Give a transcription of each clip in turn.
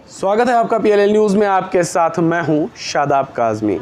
स्वागत है आपका PLL न्यूज़ में। आपके साथ मैं हूं शादाब काज़मी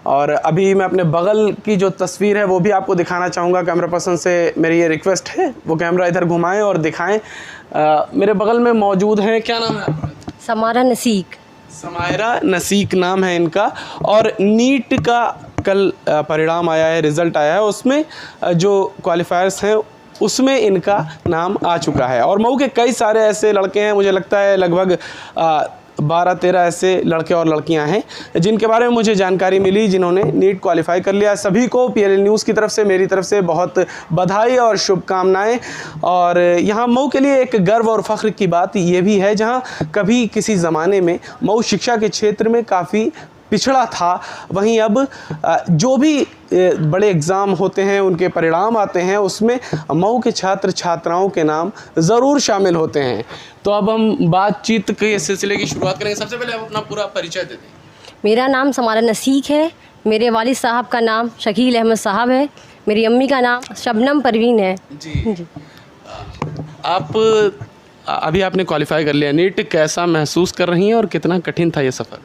और अभी मैं अपने बगल की जो तस्वीर है वो भी आपको दिखाना चाहूँगा। कैमरा पर्सन से मेरी ये रिक्वेस्ट है वो कैमरा इधर घुमाएं और दिखाएं। मेरे बगल में मौजूद हैं, क्या नाम है आपका? समायरा नसीक। समायरा नसीक नाम है इनका। और नीट का कल परिणाम आया है, रिज़ल्ट आया है, उसमें जो क्वालिफायर्स हैं उसमें इनका नाम आ चुका है। और मऊ के कई सारे ऐसे लड़के हैं, मुझे लगता है लगभग 12-13 ऐसे लड़के और लड़कियां हैं जिनके बारे में मुझे जानकारी मिली, जिन्होंने नीट क्वालिफाई कर लिया। सभी को PLL न्यूज़ की तरफ से, मेरी तरफ से बहुत बधाई और शुभकामनाएं। और यहाँ मऊ के लिए एक गर्व और फ़ख्र की बात ये भी है, जहाँ कभी किसी ज़माने में मऊ शिक्षा के क्षेत्र में काफ़ी पिछड़ा था, वहीं अब जो भी बड़े एग्ज़ाम होते हैं, उनके परिणाम आते हैं, उसमें मऊ के छात्र छात्राओं के नाम ज़रूर शामिल होते हैं। तो अब हम बातचीत के सिलसिले की शुरुआत करेंगे। सबसे पहले आप अपना पूरा परिचय दे दें। मेरा नाम समायरा नसीक है। मेरे वालिद साहब का नाम शकील अहमद साहब है। मेरी अम्मी का नाम शबनम परवीन है। जी। आप अभी आपने क्वालिफाई कर लिया नीट, कैसा महसूस कर रही हैं और कितना कठिन था ये सफ़र?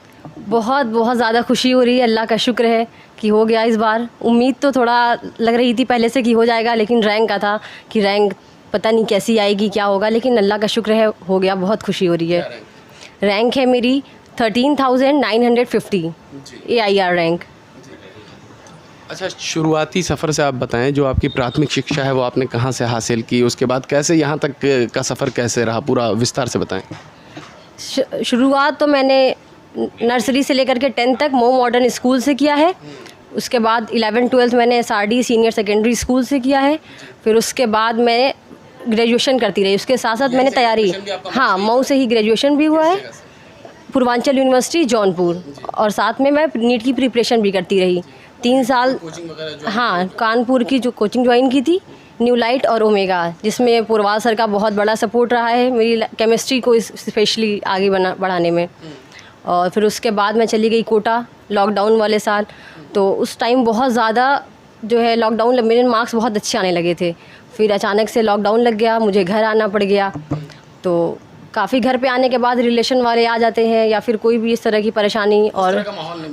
बहुत ज़्यादा खुशी हो रही है। अल्लाह का शुक्र है कि हो गया इस बार। उम्मीद तो थोड़ा लग रही थी पहले से कि हो जाएगा, लेकिन रैंक का था कि रैंक पता नहीं कैसी आएगी, क्या होगा, लेकिन अल्लाह का शुक्र है हो गया। बहुत खुशी हो रही है। रैंक है मेरी 13,950 AIR रैंक। अच्छा, शुरुआती सफ़र से आप बताएं, जो आपकी प्राथमिक शिक्षा है वो आपने कहाँ से हासिल की, उसके बाद कैसे यहाँ तक का सफ़र कैसे रहा, पूरा विस्तार से बताएं। शुरुआत तो मैंने नर्सरी से लेकर के 10th तक मऊ मॉडर्न स्कूल से किया है। उसके बाद 11th-12th मैंने SRD सीनियर सेकेंडरी स्कूल से किया है। फिर उसके बाद मैं ग्रेजुएशन करती रही। उसके साथ साथ मैंने तैयारी, हाँ, मऊ से ही ग्रेजुएशन भी हुआ है, पूर्वांचल यूनिवर्सिटी जौनपुर। और साथ में मैं नीट की प्रिपरेशन भी करती रही 3 साल। हाँ, कानपुर की जो कोचिंग ज्वाइन की थी, न्यू लाइट और ओमेगा, जिसमें पूर्वाल सर का बहुत बड़ा सपोर्ट रहा है मेरी केमिस्ट्री को स्पेशली आगे बढ़ाने में। और फिर उसके बाद मैं चली गई कोटा लॉकडाउन वाले साल। तो उस टाइम बहुत ज़्यादा जो है लॉकडाउन, मेरे मार्क्स बहुत अच्छे आने लगे थे। फिर अचानक से लॉकडाउन लग गया, मुझे घर आना पड़ गया। तो काफ़ी घर पे आने के बाद रिलेशन वाले आ जाते हैं या फिर कोई भी इस तरह की परेशानी, और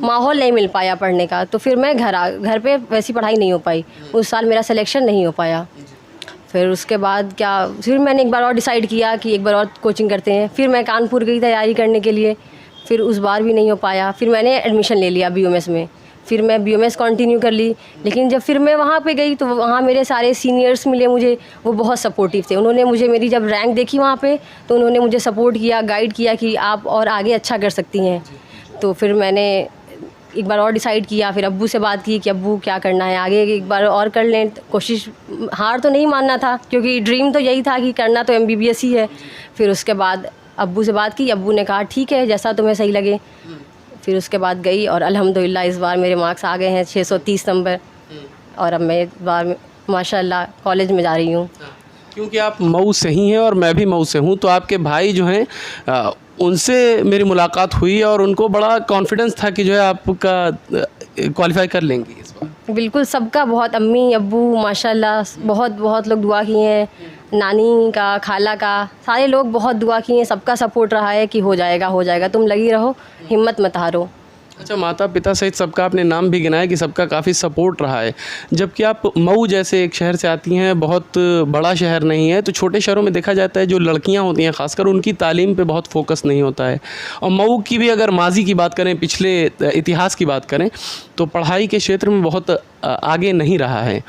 माहौल नहीं मिल पाया पढ़ने का। तो फिर मैं घर पे वैसी पढ़ाई नहीं हो पाई। उस साल मेरा सिलेक्शन नहीं हो पाया। फिर उसके बाद फिर मैंने एक बार और डिसाइड किया कि एक बार और कोचिंग करते हैं। फिर मैं कानपुर गई तैयारी करने के लिए, फिर उस बार भी नहीं हो पाया। फिर मैंने एडमिशन ले लिया BUMS में। फिर मैं BUMS कंटिन्यू कर ली। लेकिन जब फिर मैं वहाँ पे गई तो वहाँ मेरे सारे सीनियर्स मिले मुझे, वो बहुत सपोर्टिव थे। उन्होंने मुझे, मेरी जब रैंक देखी वहाँ पे, तो उन्होंने मुझे सपोर्ट किया, गाइड किया कि आप और आगे अच्छा कर सकती हैं। तो फिर मैंने एक बार और डिसाइड किया। फिर अब्बू से बात की कि अब्बू क्या करना है आगे, एक बार और कर लें कोशिश। हार तो नहीं मानना था, क्योंकि ड्रीम तो यही था कि करना तो MBBS ही है। फिर उसके बाद अब्बू से बात की, अब्बू ने कहा ठीक है जैसा तुम्हें सही लगे। फिर उसके बाद गई और अल्हम्दुलिल्लाह इस बार मेरे मार्क्स आ गए हैं 630 नंबर। और अब मैं इस बार माशाल्लाह कॉलेज में जा रही हूँ। क्योंकि आप मऊ से ही हैं और मैं भी मऊ से हूँ, तो आपके भाई जो हैं उनसे मेरी मुलाकात हुई और उनको बड़ा कॉन्फिडेंस था कि जो है आपका क्वालिफाई कर लेंगी इस बार। बिल्कुल, सबका बहुत, अम्मी अब्बू माशाल्लाह बहुत लोग दुआ किए हैं, नानी का, खाला का, सारे लोग बहुत दुआ किए हैं। सबका सपोर्ट रहा है कि हो जाएगा, तुम लगी रहो, हिम्मत मत हारो। अच्छा, माता पिता सहित सबका आपने नाम भी गिनाया कि सबका काफ़ी सपोर्ट रहा है। जबकि आप मऊ जैसे एक शहर से आती हैं, बहुत बड़ा शहर नहीं है, तो छोटे शहरों में देखा जाता है जो लड़कियां होती हैं ख़ासकर, उनकी तालीम पे बहुत फोकस नहीं होता है। और मऊ की भी अगर माजी की बात करें, पिछले इतिहास की बात करें, तो पढ़ाई के क्षेत्र में बहुत आगे नहीं रहा है।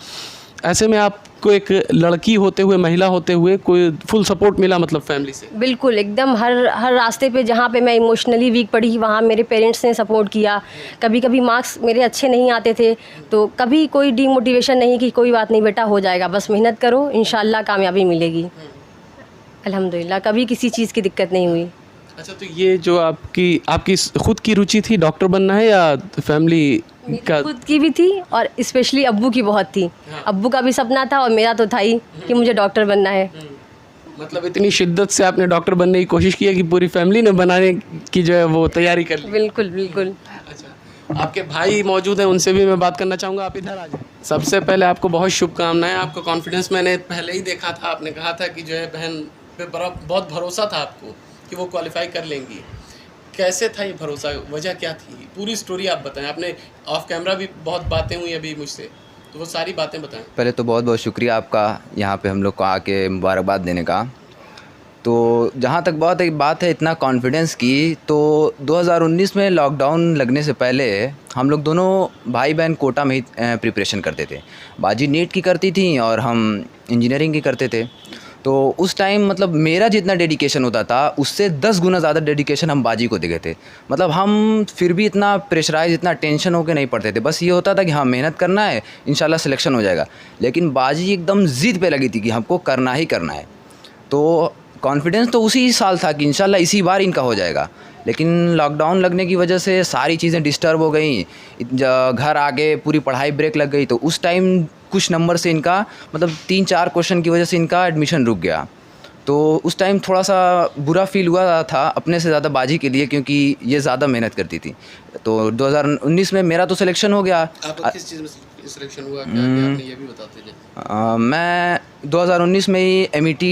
ऐसे में आपको एक लड़की होते हुए, महिला होते हुए, कोई फुल सपोर्ट मिला मतलब फैमिली से? बिल्कुल, एकदम हर रास्ते पे जहाँ पे मैं इमोशनली वीक पड़ी, वहाँ मेरे पेरेंट्स ने सपोर्ट किया। कभी कभी मार्क्स मेरे अच्छे नहीं आते थे, तो कभी कोई डीमोटिवेशन नहीं कि कोई बात नहीं बेटा हो जाएगा, बस मेहनत करो, इंशाल्लाह कामयाबी मिलेगी। अल्हम्दुलिल्लाह कभी किसी चीज़ की दिक्कत नहीं हुई। अच्छा, तो ये जो आपकी खुद की रुचि थी डॉक्टर बनना है या फैमिली का? खुद की भी थी और स्पेशली अब्बू की बहुत थी। अब्बू का भी सपना था और मेरा तो था ही कि मुझे डॉक्टर बनना है। मतलब इतनी शिद्दत से आपने डॉक्टर बनने की कोशिश की है कि पूरी फैमिली ने बनाने की जो है वो तैयारी कर ली? बिल्कुल बिल्कुल। अच्छा, आपके भाई मौजूद हैं, उनसे भी मैं बात करना चाहूँगा। आप इधर आ जाए। सबसे पहले आपको बहुत शुभकामनाएं। आपका कॉन्फिडेंस मैंने पहले ही देखा था, आपने कहा था कि जो है बहन पे बहुत भरोसा था आपको कि वो क्वालिफाई कर लेंगी। कैसे था ये भरोसा, वजह क्या थी, पूरी स्टोरी आप बताएं। आपने ऑफ कैमरा भी बहुत बातें हुई अभी मुझसे, तो वो सारी बातें बताएं। पहले तो बहुत बहुत शुक्रिया आपका यहाँ पे हम लोग को आके मुबारकबाद देने का। तो जहाँ तक बात है इतना कॉन्फिडेंस की, तो 2019 में लॉकडाउन लगने से पहले हम लोग दोनों भाई बहन कोटा में ही प्रिपरेशन करते थे। बाजी नीट की करती थी और हम इंजीनियरिंग की करते थे। तो उस टाइम मतलब मेरा जितना डेडिकेशन होता था उससे 10 गुना ज़्यादा डेडिकेशन हम बाजी को देते थे। मतलब हम फिर भी इतना प्रेशराइज, इतना टेंशन होकर नहीं पढ़ते थे। बस ये होता था कि हाँ मेहनत करना है, इंशाल्लाह सिलेक्शन हो जाएगा। लेकिन बाजी एकदम ज़िद पे लगी थी कि हमको करना ही करना है। तो कॉन्फिडेंस तो उसी साल था कि इंशाल्लाह इसी बार इनका हो जाएगा। लेकिन लॉकडाउन लगने की वजह से सारी चीज़ें डिस्टर्ब हो गई, घर आके पूरी पढ़ाई ब्रेक लग गई। तो उस टाइम कुछ नंबर से इनका मतलब 3-4 क्वेश्चन की वजह से इनका एडमिशन रुक गया। तो उस टाइम थोड़ा सा बुरा फील हुआ था अपने से ज़्यादा बाजी के लिए, क्योंकि ये ज़्यादा मेहनत करती थी। तो 2019 में मेरा तो सिलेक्शन हो गया। आप किस चीज़ में सिलेक्शन हुआ, क्या आपने ये भी बताते थे? मैं 2019 में ही MET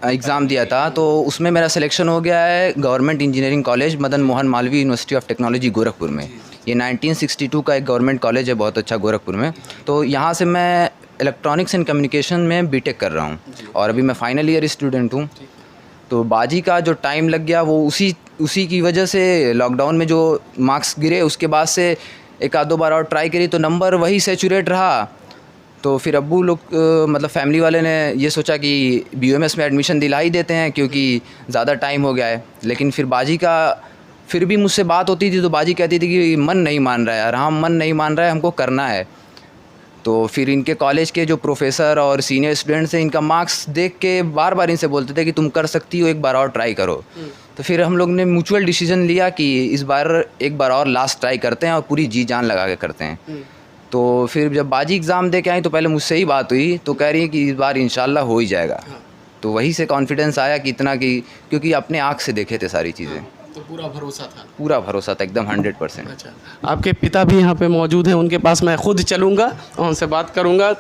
एग्ज़ाम दिया था, तो उसमें मेरा सिलेक्शन हो गया है government engineering college Madan Mohan Malviya university of technology Gorakhpur में। ये 1962 का एक गवर्नमेंट कॉलेज है, बहुत अच्छा गोरखपुर में। तो यहाँ से मैं इलेक्ट्रॉनिक्स एंड कम्युनिकेशन में बीटेक कर रहा हूँ और अभी मैं फाइनल ईयर स्टूडेंट हूँ। तो बाजी का जो टाइम लग गया वो उसी की वजह से, लॉकडाउन में जो मार्क्स गिरे उसके बाद से एक आध दो बार और ट्राई करी तो नंबर वही सैचुरेट रहा। तो फिर अब्बू लोग मतलब फैमिली वाले ने ये सोचा कि BUMS में एडमिशन दिला ही देते हैं क्योंकि ज़्यादा टाइम हो गया है। लेकिन फिर बाजी का फिर भी मुझसे बात होती थी तो बाजी कहती थी कि मन नहीं मान रहा है यार, हाँ मन नहीं मान रहा है, हमको करना है। तो फिर इनके कॉलेज के जो प्रोफेसर और सीनियर स्टूडेंट्स हैं इनका मार्क्स देख के बार बार इनसे बोलते थे कि तुम कर सकती हो, एक बार और ट्राई करो। तो फिर हम लोग ने म्यूचुअल डिसीजन लिया कि इस बार एक बार और लास्ट ट्राई करते हैं और पूरी जी जान लगा के करते हैं। तो फिर जब बाजी एग्ज़ाम दे के आई तो पहले मुझसे ही बात हुई, तो कह रही है कि इस बार इंशाल्लाह हो ही जाएगा। तो वहीं से कॉन्फिडेंस आया कि इतना कि क्योंकि अपने आँख से देखे थे सारी चीज़ें। तो पूरा भरोसा था? पूरा भरोसा था एकदम 100%। अच्छा, आपके पिता भी यहाँ पे मौजूद हैं, उनके पास मैं खुद चलूँगा और उनसे बात करूँगा।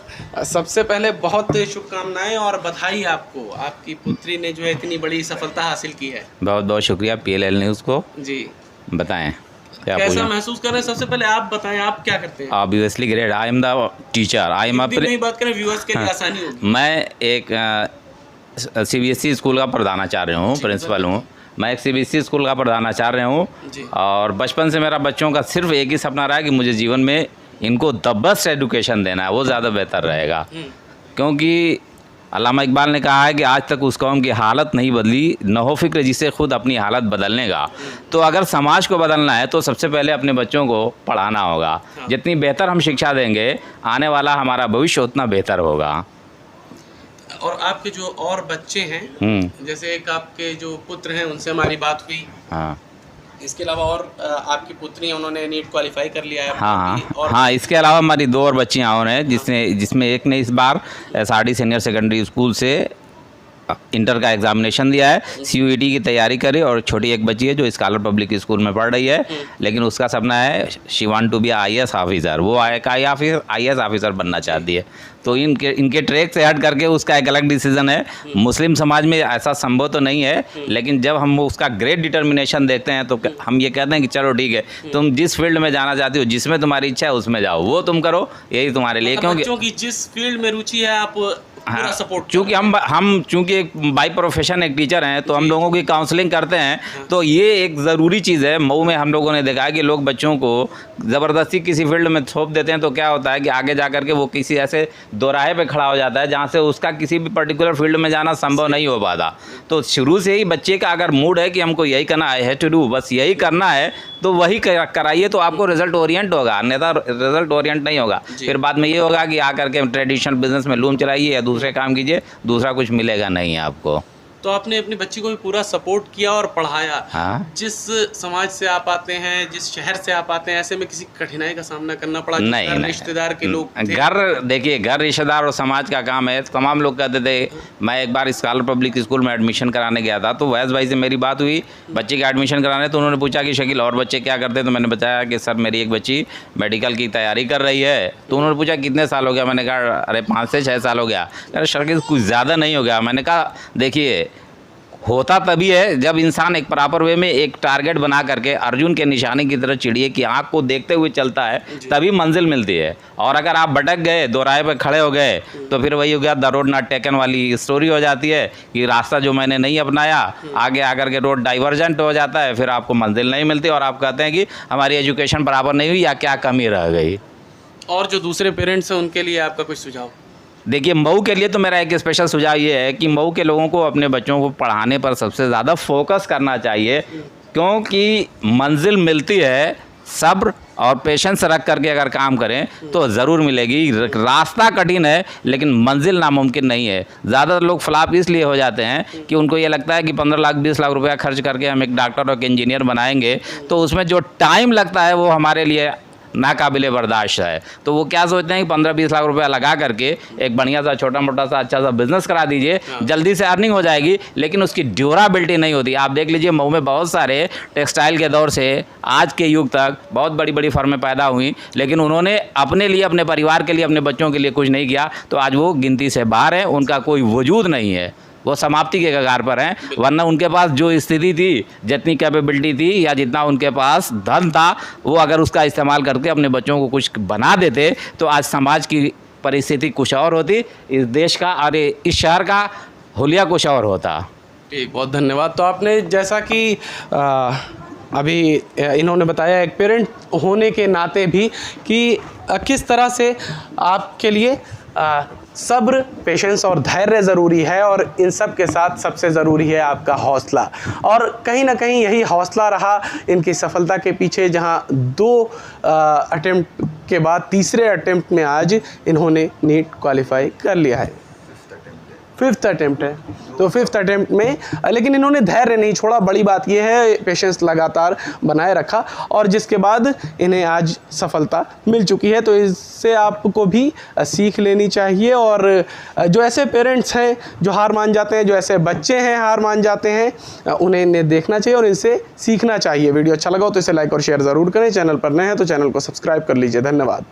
सबसे पहले बहुत शुभकामनाएं और बधाई आपको, आपकी पुत्री ने जो है इतनी बड़ी सफलता हासिल की है। बहुत बहुत शुक्रिया PLL न्यूज़ को। जी, बताएं क्या कैसा महसूस कर रहे हैं? सबसे पहले आप बताएं, आप क्या करते हैं? Obviously great, I am the teacher, I am नहीं बात करें व्यूअर्स के लिए आसानी होगी। मैं एक CBSE स्कूल का प्रधानाचार्य हूँ, प्रिंसिपल हूँ। मैं एक CBSE स्कूल का प्रधानाचार्य हूँ और बचपन से मेरा बच्चों का सिर्फ एक ही सपना रहा है कि मुझे जीवन में इनको द बेस्ट एजुकेशन देना है, वो ज़्यादा बेहतर रहेगा। क्योंकि अल्लामा इकबाल ने कहा है कि आज तक उस कौम की हालत नहीं बदली, न हो फिक्र जिसे खुद अपनी हालत बदलने का। तो अगर समाज को बदलना है तो सबसे पहले अपने बच्चों को पढ़ाना होगा। जितनी बेहतर हम शिक्षा देंगे, आने वाला हमारा भविष्य उतना बेहतर होगा। और आपके जो और बच्चे हैं, जैसे एक आपके जो पुत्र हैं उनसे हमारी बात हुई, हाँ, इसके अलावा और आपकी पुत्री है, उन्होंने नीट क्वालिफाई कर लिया है। हाँ, इसके अलावा हमारी 2 और बच्चियाँ और हैं जिसमें एक ने इस बार SRD सीनियर सेकेंडरी स्कूल से इंटर का एग्जामिनेशन दिया है, CUET की तैयारी करे, और छोटी एक बच्ची है जो स्कॉलर पब्लिक स्कूल में पढ़ रही है, लेकिन उसका सपना है she want to be IAS officer. वो IAS ऑफिसर बनना चाहती है। तो इनके ट्रैक से हट करके उसका एक अलग डिसीजन है। मुस्लिम समाज में ऐसा संभव तो नहीं है, लेकिन जब हम उसका ग्रेट डिटर्मिनेशन देखते हैं तो हम ये कहते हैं कि चलो ठीक है, तुम जिस फील्ड में जाना चाहती हो, जिसमें तुम्हारी इच्छा है उसमें जाओ, वो तुम करो, यही तुम्हारे लिए। क्योंकि बच्चों की जिस फील्ड में रुचि है आप पूरा सपोर्ट, चूँकि हम चूँकि एक बाई प्रोफेशन एक टीचर हैं तो हम लोगों की काउंसलिंग करते हैं। तो ये एक ज़रूरी चीज़ है। मऊ में हम लोगों ने देखा है कि लोग बच्चों को ज़बरदस्ती किसी फील्ड में थोप देते हैं, तो क्या होता है कि आगे जा कर के वो किसी ऐसे दोराहे पे खड़ा हो जाता है जहाँ से उसका किसी भी पर्टिकुलर फील्ड में जाना संभव नहीं हो पाता। तो शुरू से ही बच्चे का अगर मूड है कि हमको यही करना है, टू डू, बस यही करना है, तो वही कराइए, तो आपको रिजल्ट ओरिएंट होगा, अन्यथा रिजल्ट ओरिएंट नहीं होगा। फिर बाद में ये होगा कि आकर के ट्रेडिशनल बिजनेस में लूम चलाइए या दूसरे काम कीजिए, दूसरा कुछ मिलेगा नहीं आपको। तो आपने अपनी बच्ची को भी पूरा सपोर्ट किया और पढ़ाया। हाँ। जिस समाज से आप आते हैं, जिस शहर से आप आते हैं, ऐसे में किसी कठिनाई का सामना करना पड़ा? नहीं, रिश्तेदार के लोग थे? देखिए, घर रिश्तेदार और समाज का काम है। तमाम लोग कहते थे, मैं एक बार स्कॉलर पब्लिक स्कूल में एडमिशन कराने गया था, तो वैस भाई से मेरी बात हुई बच्चे का एडमिशन कराने। तो उन्होंने पूछा कि शकील और बच्चे क्या करते हैं? तो मैंने बताया कि सर मेरी एक बच्ची मेडिकल की तैयारी कर रही है। तो उन्होंने पूछा कितने साल हो गया? मैंने कहा अरे 5 से 6 साल हो गया। अरे शकील कुछ ज़्यादा नहीं हो गया? मैंने कहा देखिए, होता तभी है जब इंसान एक प्रॉपर वे में एक टारगेट बना करके अर्जुन के निशाने की तरह चिड़िए की आंख को देखते हुए चलता है, तभी मंजिल मिलती है। और अगर आप भटक गए, दोराहे पे खड़े हो गए, तो फिर वही हो गया द रोड नॉट टेकन वाली स्टोरी हो जाती है कि रास्ता जो मैंने नहीं अपनाया, आगे आकर के रोड डाइवर्जेंट हो जाता है, फिर आपको मंजिल नहीं मिलती और आप कहते हैं कि हमारी एजुकेशन बराबर नहीं हुई या क्या कमी रह गई। और जो दूसरे पेरेंट्स हैं उनके लिए आपका कुछ सुझाव? देखिए, मऊ के लिए तो मेरा एक स्पेशल सुझाव ये है कि मऊ के लोगों को अपने बच्चों को पढ़ाने पर सबसे ज़्यादा फोकस करना चाहिए, क्योंकि मंजिल मिलती है सब्र और पेशेंस रख करके अगर काम करें तो ज़रूर मिलेगी। रास्ता कठिन है लेकिन मंजिल नामुमकिन नहीं है। ज़्यादातर लोग फ्लॉप इसलिए हो जाते हैं कि उनको ये लगता है कि 15 लाख 20 लाख रुपया खर्च करके हम एक डॉक्टर और एक इंजीनियर बनाएंगे, तो उसमें जो टाइम लगता है वो हमारे लिए नाकाबिले बर्दाश्त है। तो वो क्या सोचते हैं कि 15-20 लाख रुपया लगा करके एक बढ़िया सा छोटा मोटा सा अच्छा सा बिजनेस करा दीजिए, जल्दी से अर्निंग हो जाएगी, लेकिन उसकी ड्यूराबिलिटी नहीं होती। आप देख लीजिए, मऊ में बहुत सारे टेक्सटाइल के दौर से आज के युग तक बहुत बड़ी बड़ी फर्में पैदा हुई, लेकिन उन्होंने अपने लिए, अपने परिवार के लिए, अपने बच्चों के लिए कुछ नहीं किया, तो आज वो गिनती से बाहर हैं, उनका कोई वजूद नहीं है, वो समाप्ति के कगार पर हैं। वरना उनके पास जो स्थिति थी, जितनी कैपेबिलिटी थी या जितना उनके पास धन था, वो अगर उसका इस्तेमाल करके अपने बच्चों को कुछ बना देते तो आज समाज की परिस्थिति कुछ और होती, इस देश का और इस शहर का हुलिया कुछ और होता। ठीक, बहुत धन्यवाद। तो आपने जैसा कि अभी इन्होंने बताया एक पेरेंट होने के नाते भी कि किस तरह से आपके लिए सब्र, पेशेंस और धैर्य ज़रूरी है, और इन सब के साथ सबसे ज़रूरी है आपका हौसला। और कहीं ना कहीं यही हौसला रहा इनकी सफलता के पीछे, जहां 2 अटेम्प्ट के बाद तीसरे अटेम्प्ट में आज इन्होंने नीट क्वालिफाई कर लिया है। 5th अटेम्प्ट है, तो 5th अटेम्प्ट में लेकिन इन्होंने धैर्य नहीं छोड़ा। बड़ी बात यह है, पेशेंस लगातार बनाए रखा, और जिसके बाद इन्हें आज सफलता मिल चुकी है। तो इससे आपको भी सीख लेनी चाहिए। और जो ऐसे पेरेंट्स हैं जो हार मान जाते हैं, जो ऐसे बच्चे हैं हार मान जाते हैं, उन्हें इन्हें देखना चाहिए और इनसे सीखना चाहिए। वीडियो अच्छा लगा हो तो इसे लाइक और शेयर ज़रूर करें। चैनल पर नए हैं तो चैनल को सब्सक्राइब कर लीजिए। धन्यवाद।